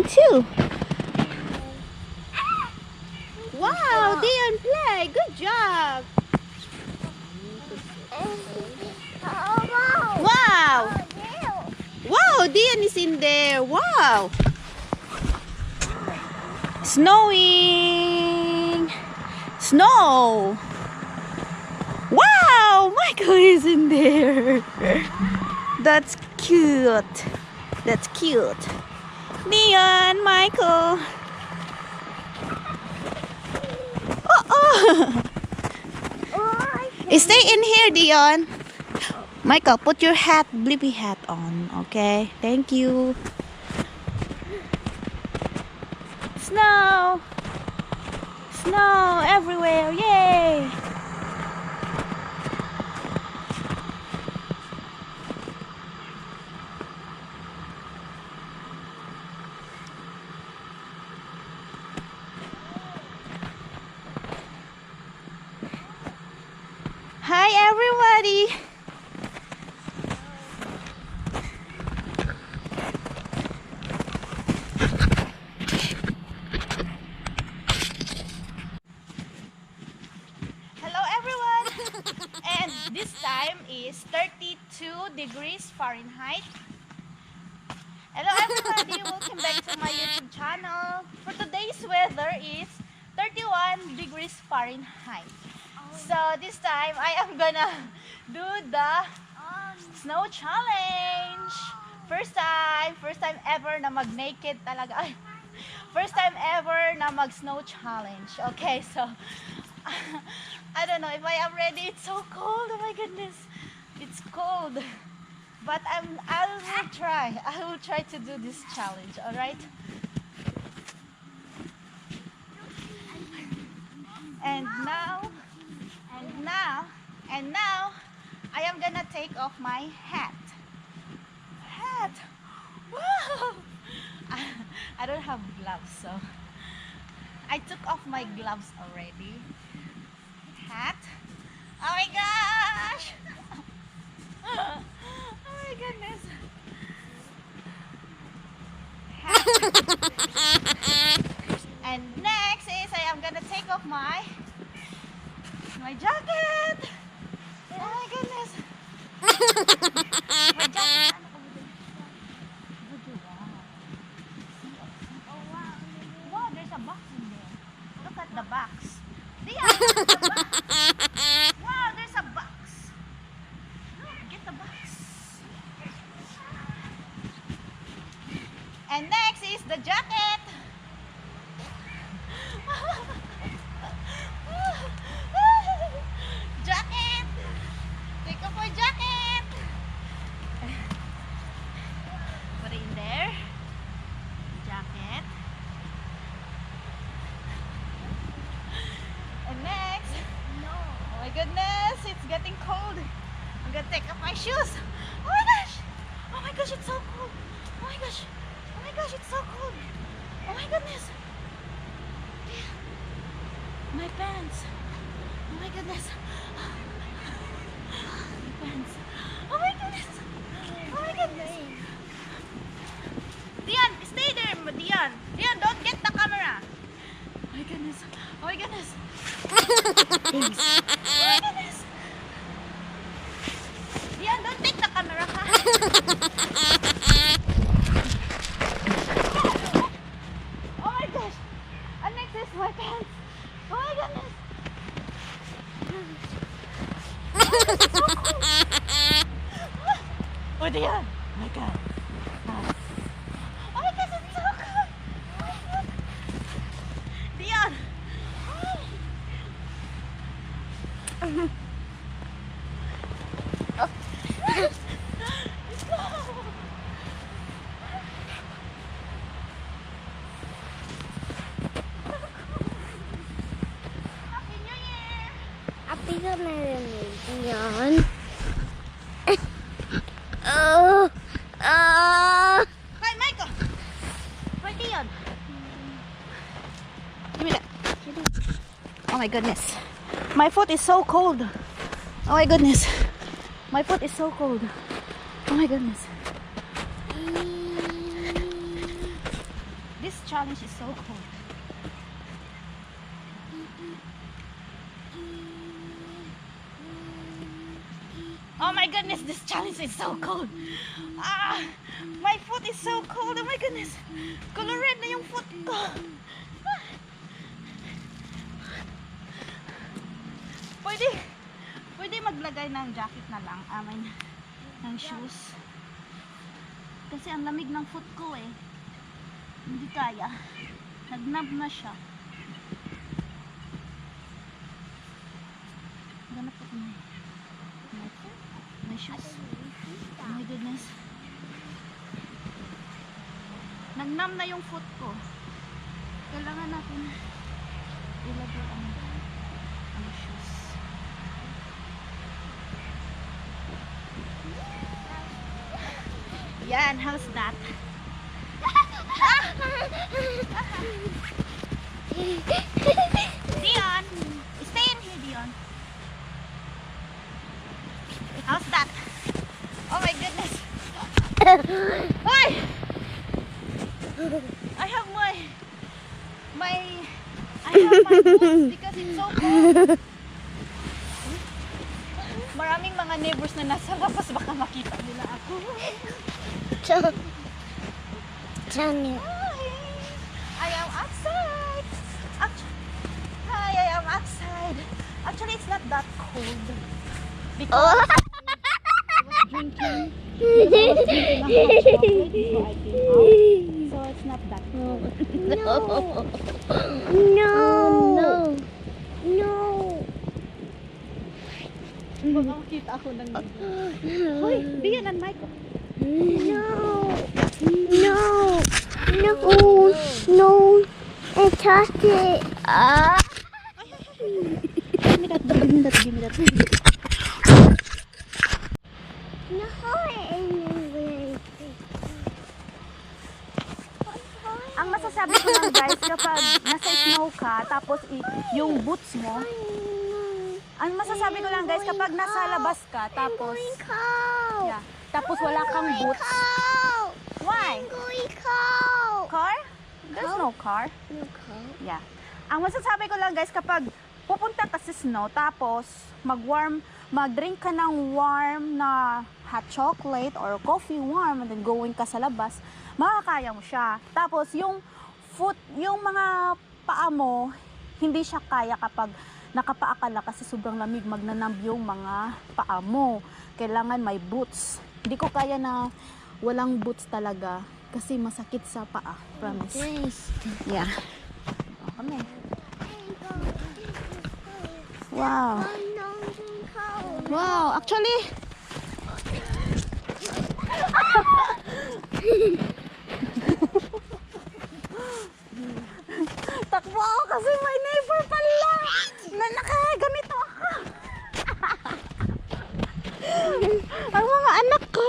too. Wow, Dyann play. Good job. Wow. Wow, Dyann is in there. Wow. Snowing. Snow. Wow, Michael is in there. That's cute. That's cute. Dyann, Michael. Oh. Stay in here, Dyann. Michael, put your hat, blippy hat on, okay? Thank you. Snow. Snow everywhere, yay! Hi everybody! Hello everyone! And this time is 32 degrees Fahrenheit. Hello everybody! Welcome back to my YouTube channel. For today's weather is 31 degrees Fahrenheit. So this time I am gonna do the snow challenge. First time ever na mag-naked talaga. Ay, first time ever na mag-snow challenge. Okay, so I don't know if I am ready. It's so cold. Oh my goodness, it's cold. But I will try. I will try to do this challenge. All right. And now, I am gonna take off my hat. Wow! I don't have gloves, so I took off my gloves already. Hat. Oh my gosh! Oh my goodness. Hat. And next is I am gonna take off my jacket. Oh my goodness. My jacket. Wow, there's a box in there. Look at the box. Dyann, look at the box. Wow, there's a box. Look, get the box. And next is the jacket. Jacket! Take off my jacket! Put it in there. Jacket. And next, oh my goodness, it's getting cold. I'm gonna take off my shoes. Oh my gosh! Oh my gosh, it's so cold. Oh my gosh! Oh my gosh, it's so cold. Oh my goodness. My pants. Oh my goodness. Pants. Oh my goodness. Oh my goodness. Dyann, stay there, Dyann. Dyann, don't get the camera. Oh my goodness. Oh my goodness. Thanks. Oh my goodness. Dyann, don't take the camera, ha? Oh my gosh. And next is my pants. Oh my goodness. Oh Dyann, oh my god. Oh my gosh, it's so cold. Oh my god. Dyann. Oh. Happy New Year. Happy ka na rin yan. Oh. Hi, Michael. Where Dyann? Give me that. Oh my goodness. My foot is so cold. Oh my goodness. My foot is so cold. Oh my goodness. This challenge is so cool. Oh my goodness, this challenge is so cold. Ah, my foot is so cold. Oh my goodness. Color red na yung foot ko. Pwede maglagay ng jacket na lang. Ng shoes. Kasi ang lamig ng foot ko eh. Hindi kaya. Nagnab na siya. Ganap ko my shoes. Oh my goodness. Nagnam na yung foot ko. Kailangan natin ilagay ang shoes. Yan, how's that? Dyann, stay in here, Dyann. How's that? Oh my goodness. Why? I have my boots because it's so cold. Maraming mga neighbors na nasa labas, baka makita nila ako. I am outside. Hi, I am outside. Actually, it's not that cold because I was drinking. A hot chocolate before I came out, so it's not that cold. Baka makita ako ng Hoy, Dyann ang mic. No, I touched it. Give me that. No, Ang masasabi ko lang guys, kapag nasa snow ka, tapos yung boots mo, ang masasabi ko lang guys, kapag nasa labas ka, tapos, yeah, tapos wala kang boots. Why? Car? There's no car. Yeah. Ang masasabi ko lang guys, kapag pupunta ka sa snow, tapos mag-drink ka ng warm na hot chocolate or coffee warm, and then going ka sa labas, makakaya mo siya. Tapos yung mga paa mo, hindi siya kaya kapag nakapaakala kasi sobrang lamig, magnanamb yung mga paa mo. Kailangan may boots. Hindi ko kaya na walang boots talaga kasi masakit sa paa. Promise. Yeah. Kami. Wow. Wow, actually takbo ako kasi may neighbor pala na nakaganito ako. Ang mga anak ko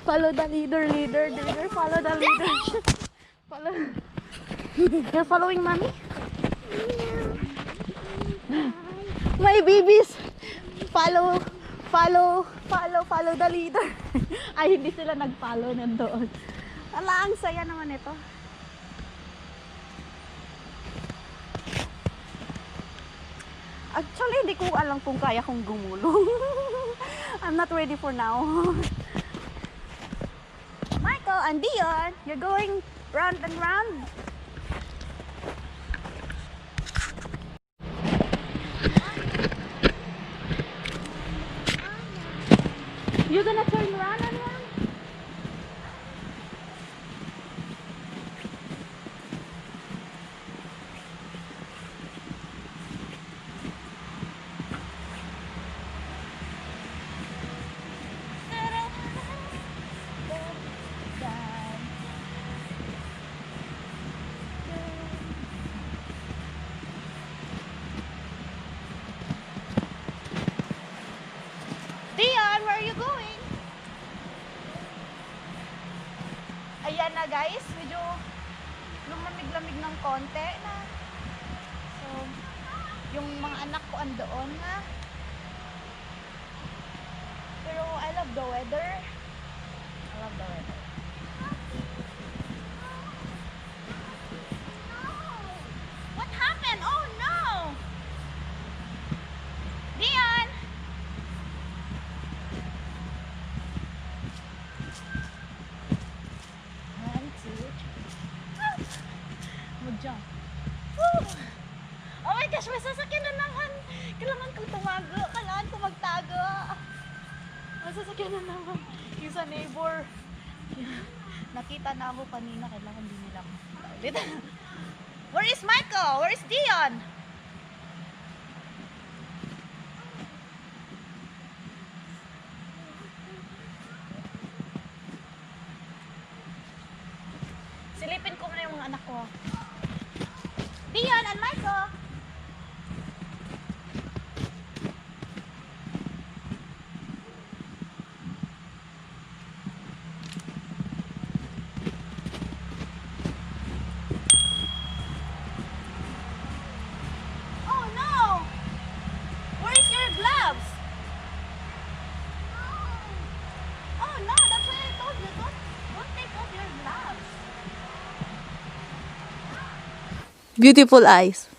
follow the leader, follow the leader. You're following mommy? My babies follow the leader. Ay, hindi sila nag-follow nandoon. Ala, ang saya naman ito. Actually, hindi ko alam kung kaya kong gumulong. I'm not ready for now. Michael and Dyann, you're going round and round. You're gonna turn round and round? Dyann, where are you going? Ayan na guys, medyo lumamig-lamig ng konti na. So, yung mga anak ko andoon na. Pero I love the weather. sasakyan na naman. Yung sa neighbor. Nakita na ako kanina. Kailangan din nila ulit. Where is Michael? Where is Dyann? Silipin ko muna yung mga anak ko. Dyann and Michael! Oh no! Where is your gloves? Oh no, that's why I told you, don't take off your gloves. Beautiful eyes.